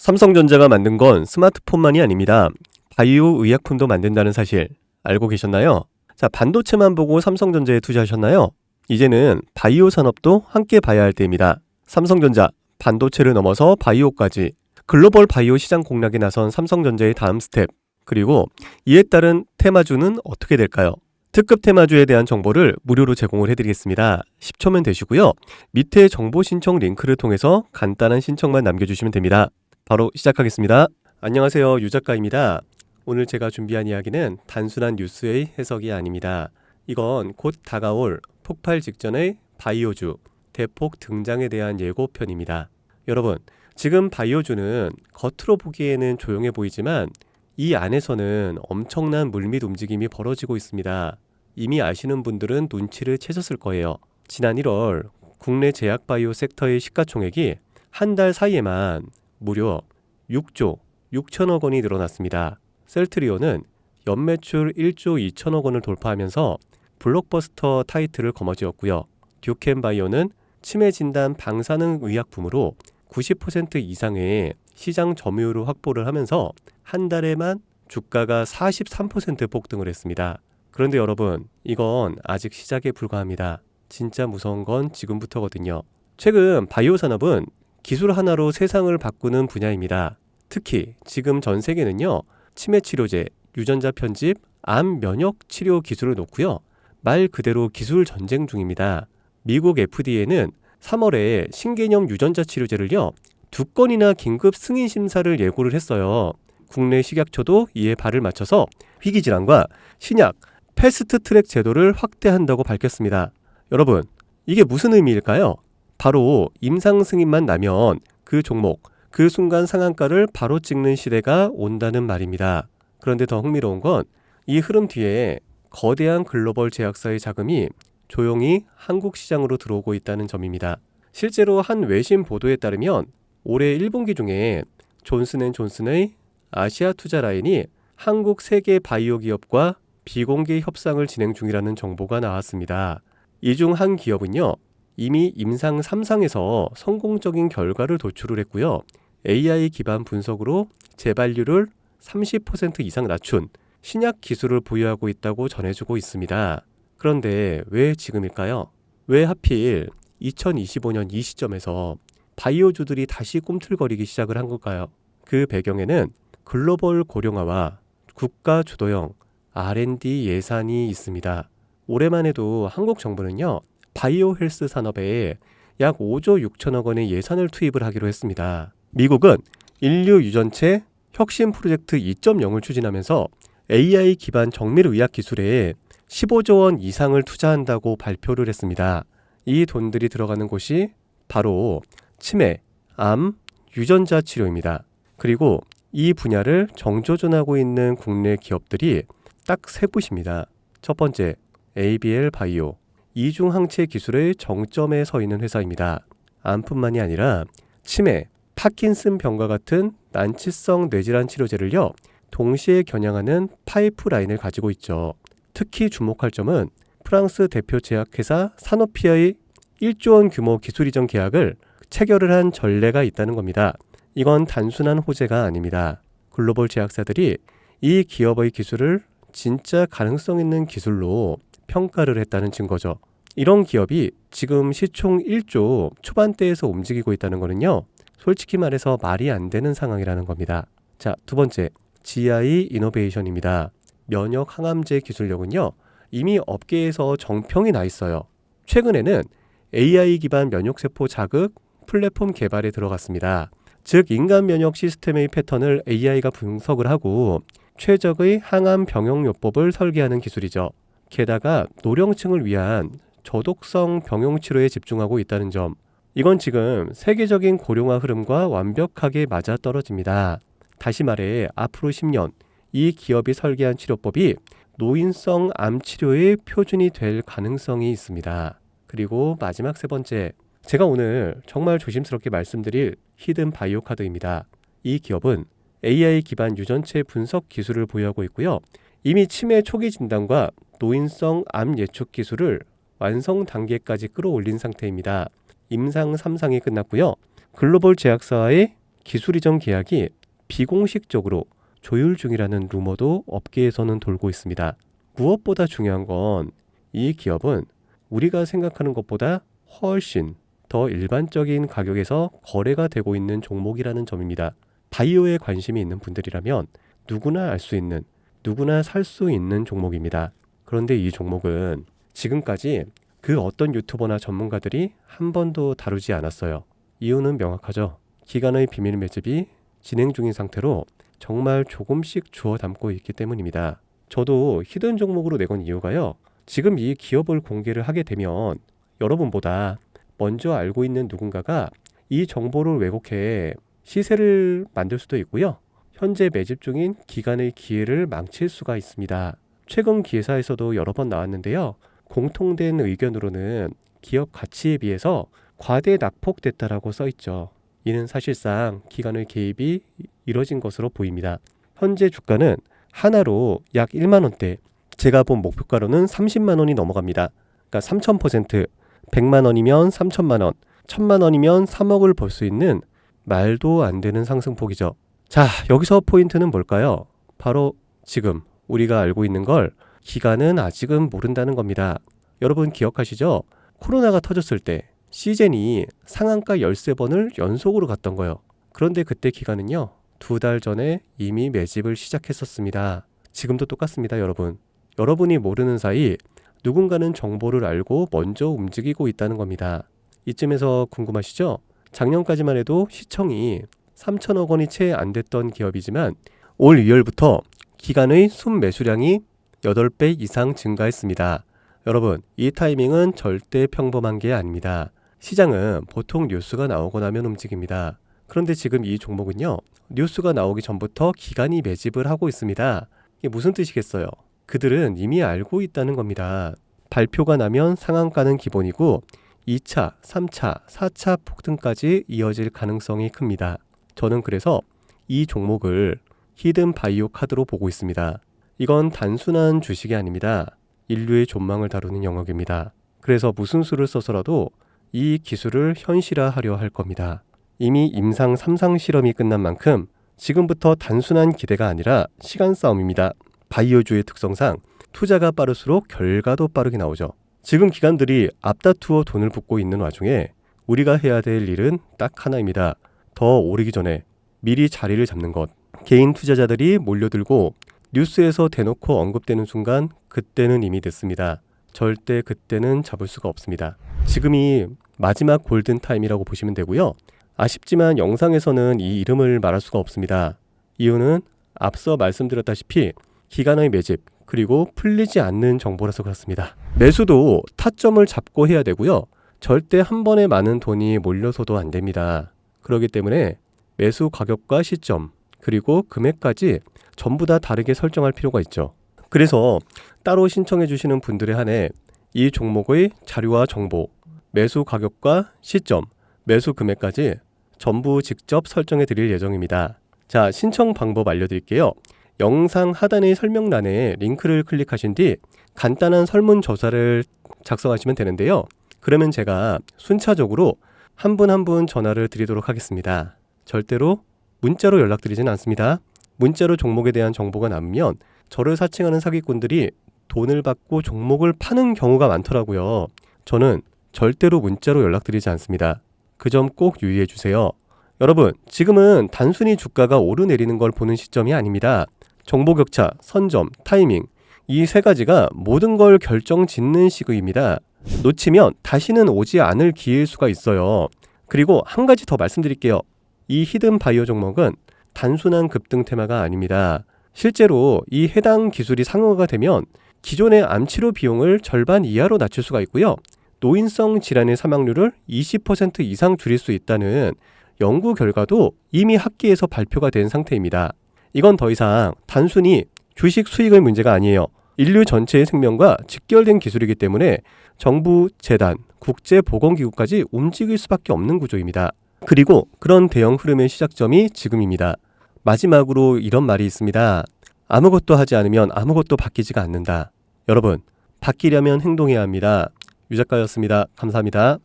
삼성전자가 만든 건 스마트폰만이 아닙니다. 바이오 의약품도 만든다는 사실 알고 계셨나요? 자, 반도체만 보고 삼성전자에 투자하셨나요? 이제는 바이오 산업도 함께 봐야 할 때입니다. 삼성전자, 반도체를 넘어서 바이오까지 글로벌 바이오 시장 공략에 나선 삼성전자의 다음 스텝, 그리고 이에 따른 테마주는 어떻게 될까요? 특급 테마주에 대한 정보를 무료로 제공을 해드리겠습니다. 10초면 되시고요. 밑에 정보 신청 링크를 통해서 간단한 신청만 남겨주시면 됩니다. 바로 시작하겠습니다. 안녕하세요, 유 작가입니다. 오늘 제가 준비한 이야기는 단순한 뉴스의 해석이 아닙니다. 이건 곧 다가올 폭발 직전의 바이오주 대폭 등장에 대한 예고편입니다. 여러분, 지금 바이오주는 겉으로 보기에는 조용해 보이지만 이 안에서는 엄청난 물밑 움직임이 벌어지고 있습니다. 이미 아시는 분들은 눈치를 채셨을 거예요. 지난 1월 국내 제약바이오 섹터의 시가총액이 한 달 사이에만 무려 6조 6천억 원이 늘어났습니다. 셀트리온은 연매출 1조 2천억 원을 돌파하면서 블록버스터 타이틀을 거머쥐었고요. 듀켄바이오는 치매 진단 방사능 의약품으로 90% 이상의 시장 점유율을 확보를 하면서 한 달에만 주가가 43% 폭등을 했습니다. 그런데 여러분, 이건 아직 시작에 불과합니다. 진짜 무서운 건 지금부터거든요. 최근 바이오 산업은 기술 하나로 세상을 바꾸는 분야입니다. 특히 지금 전 세계는요, 치매 치료제, 유전자 편집, 암 면역 치료 기술을 놓고요, 말 그대로 기술 전쟁 중입니다. 미국 FDA는 3월에 신개념 유전자 치료제를요, 2건이나 긴급 승인 심사를 예고를 했어요. 국내 식약처도 이에 발을 맞춰서 희귀질환과 신약 패스트 트랙 제도를 확대한다고 밝혔습니다. 여러분, 이게 무슨 의미일까요? 바로 임상 승인만 나면 그 종목, 그 순간 상한가를 바로 찍는 시대가 온다는 말입니다. 그런데 더 흥미로운 건 이 흐름 뒤에 거대한 글로벌 제약사의 자금이 조용히 한국 시장으로 들어오고 있다는 점입니다. 실제로 한 외신 보도에 따르면 올해 1분기 중에 존슨앤존슨의 아시아 투자 라인이 한국 세계 바이오 기업과 비공개 협상을 진행 중이라는 정보가 나왔습니다. 이 중 한 기업은요, 이미 임상 3상에서 성공적인 결과를 도출을 했고요. AI 기반 분석으로 재발률을 30% 이상 낮춘 신약 기술을 보유하고 있다고 전해주고 있습니다. 그런데 왜 지금일까요? 왜 하필 2025년 이 시점에서 바이오주들이 다시 꿈틀거리기 시작을 한 걸까요? 그 배경에는 글로벌 고령화와 국가 주도형 R&D 예산이 있습니다. 올해만 해도 한국 정부는요, 바이오 헬스 산업에 약 5조 6천억 원의 예산을 투입을 하기로 했습니다. 미국은 인류 유전체 혁신 프로젝트 2.0을 추진하면서 AI 기반 정밀 의학 기술에 15조 원 이상을 투자한다고 발표를 했습니다. 이 돈들이 들어가는 곳이 바로 치매, 암, 유전자 치료입니다. 그리고 이 분야를 정조준하고 있는 국내 기업들이 딱 세 곳입니다. 첫 번째, ABL 바이오. 이중 항체 기술의 정점에 서 있는 회사입니다. 암뿐만이 아니라 치매, 파킨슨 병과 같은 난치성 뇌질환 치료제를요, 동시에 겨냥하는 파이프라인을 가지고 있죠. 특히 주목할 점은 프랑스 대표 제약회사 사노피의 1조 원 규모 기술 이전 계약을 체결을 한 전례가 있다는 겁니다. 이건 단순한 호재가 아닙니다. 글로벌 제약사들이 이 기업의 기술을 진짜 가능성 있는 기술로 평가를 했다는 증거죠. 이런 기업이 지금 시총 1조 초반대에서 움직이고 있다는 거는요, 솔직히 말해서 말이 안 되는 상황이라는 겁니다. 자, 두 번째, GI 이노베이션입니다. 면역 항암제 기술력은요, 이미 업계에서 정평이 나 있어요. 최근에는 AI 기반 면역세포 자극 플랫폼 개발에 들어갔습니다. 즉, 인간 면역 시스템의 패턴을 AI가 분석을 하고 최적의 항암 병용요법을 설계하는 기술이죠. 게다가 노령층을 위한 저독성 병용 치료에 집중하고 있다는 점, 이건 지금 세계적인 고령화 흐름과 완벽하게 맞아떨어집니다. 다시 말해, 앞으로 10년 이 기업이 설계한 치료법이 노인성 암 치료의 표준이 될 가능성이 있습니다. 그리고 마지막 세 번째, 제가 오늘 정말 조심스럽게 말씀드릴 히든 바이오 카드입니다. 이 기업은 AI 기반 유전체 분석 기술을 보유하고 있고요. 이미 치매 초기 진단과 노인성 암 예측 기술을 완성 단계까지 끌어올린 상태입니다. 임상 3상이 끝났고요. 글로벌 제약사와의 기술 이전 계약이 비공식적으로 조율 중이라는 루머도 업계에서는 돌고 있습니다. 무엇보다 중요한 건 이 기업은 우리가 생각하는 것보다 훨씬 더 일반적인 가격에서 거래가 되고 있는 종목이라는 점입니다. 바이오에 관심이 있는 분들이라면 누구나 알 수 있는, 누구나 살 수 있는 종목입니다. 그런데 이 종목은 지금까지 그 어떤 유튜버나 전문가들이 한 번도 다루지 않았어요. 이유는 명확하죠. 기관의 비밀 매집이 진행 중인 상태로 정말 조금씩 주워 담고 있기 때문입니다. 저도 히든 종목으로 내건 이유가요. 지금 이 기업을 공개를 하게 되면 여러분보다 먼저 알고 있는 누군가가 이 정보를 왜곡해 시세를 만들 수도 있고요. 현재 매집 중인 기관의 기회를 망칠 수가 있습니다. 최근 기사에서도 여러 번 나왔는데요. 공통된 의견으로는 기업 가치에 비해서 과대 낙폭됐다라고 써있죠. 이는 사실상 기관의 개입이 이뤄진 것으로 보입니다. 현재 주가는 하나로 약 1만 원대, 제가 본 목표가로는 30만 원이 넘어갑니다. 그러니까 3000%, 100만 원이면 3천만 원, 1000만 원이면 3억을 벌 수 있는 말도 안 되는 상승폭이죠. 자, 여기서 포인트는 뭘까요? 바로 지금 우리가 알고 있는 걸 기관은 아직은 모른다는 겁니다. 여러분 기억하시죠? 코로나가 터졌을 때 시젠이 상한가 13번을 연속으로 갔던 거예요. 그런데 그때 기관은요, 2달 전에 이미 매집을 시작했었습니다. 지금도 똑같습니다, 여러분. 여러분이 모르는 사이 누군가는 정보를 알고 먼저 움직이고 있다는 겁니다. 이쯤에서 궁금하시죠? 작년까지만 해도 시청이 3천억 원이 채 안 됐던 기업이지만 올 2월부터 기관의 순매수량이 8배 이상 증가했습니다. 여러분, 이 타이밍은 절대 평범한 게 아닙니다. 시장은 보통 뉴스가 나오고 나면 움직입니다. 그런데 지금 이 종목은요, 뉴스가 나오기 전부터 기관이 매집을 하고 있습니다. 이게 무슨 뜻이겠어요? 그들은 이미 알고 있다는 겁니다. 발표가 나면 상한가는 기본이고 2차, 3차, 4차 폭등까지 이어질 가능성이 큽니다. 저는 그래서 이 종목을 히든 바이오 카드로 보고 있습니다. 이건 단순한 주식이 아닙니다. 인류의 존망을 다루는 영역입니다. 그래서 무슨 수를 써서라도 이 기술을 현실화하려 할 겁니다. 이미 임상 3상 실험이 끝난 만큼 지금부터 단순한 기대가 아니라 시간 싸움입니다. 바이오주의 특성상 투자가 빠를수록 결과도 빠르게 나오죠. 지금 기관들이 앞다투어 돈을 붓고 있는 와중에 우리가 해야 될 일은 딱 하나입니다. 더 오르기 전에 미리 자리를 잡는 것. 개인 투자자들이 몰려들고 뉴스에서 대놓고 언급되는 순간 그때는 이미 늦습니다. 절대 그때는 잡을 수가 없습니다. 지금이 마지막 골든타임이라고 보시면 되고요. 아쉽지만 영상에서는 이 이름을 말할 수가 없습니다. 이유는 앞서 말씀드렸다시피 기관의 매집 그리고 풀리지 않는 정보라서 그렇습니다. 매수도 타점을 잡고 해야 되고요. 절대 한 번에 많은 돈이 몰려서도 안 됩니다. 그렇기 때문에 매수 가격과 시점 그리고 금액까지 전부 다 다르게 설정할 필요가 있죠. 그래서 따로 신청해 주시는 분들에 한해 이 종목의 자료와 정보, 매수 가격과 시점, 매수 금액까지 전부 직접 설정해 드릴 예정입니다. 자, 신청 방법 알려드릴게요. 영상 하단의 설명란에 링크를 클릭하신 뒤 간단한 설문조사를 작성하시면 되는데요. 그러면 제가 순차적으로 한 분 한 분 전화를 드리도록 하겠습니다. 절대로 문자로 연락드리진 않습니다. 문자로 종목에 대한 정보가 남으면 저를 사칭하는 사기꾼들이 돈을 받고 종목을 파는 경우가 많더라고요. 저는 절대로 문자로 연락드리지 않습니다. 그 점 꼭 유의해 주세요. 여러분, 지금은 단순히 주가가 오르내리는 걸 보는 시점이 아닙니다. 정보 격차, 선점, 타이밍, 이 세 가지가 모든 걸 결정짓는 시기입니다. 놓치면 다시는 오지 않을 기회일 수가 있어요. 그리고 한 가지 더 말씀드릴게요. 이 히든 바이오 종목은 단순한 급등 테마가 아닙니다. 실제로 이 해당 기술이 상용화가 되면 기존의 암치료 비용을 절반 이하로 낮출 수가 있고요. 노인성 질환의 사망률을 20% 이상 줄일 수 있다는 연구 결과도 이미 학계에서 발표가 된 상태입니다. 이건 더 이상 단순히 주식 수익의 문제가 아니에요. 인류 전체의 생명과 직결된 기술이기 때문에 정부, 재단, 국제보건기구까지 움직일 수밖에 없는 구조입니다. 그리고 그런 대형 흐름의 시작점이 지금입니다. 마지막으로 이런 말이 있습니다. 아무것도 하지 않으면 아무것도 바뀌지가 않는다. 여러분, 바뀌려면 행동해야 합니다. 유 작가였습니다. 감사합니다.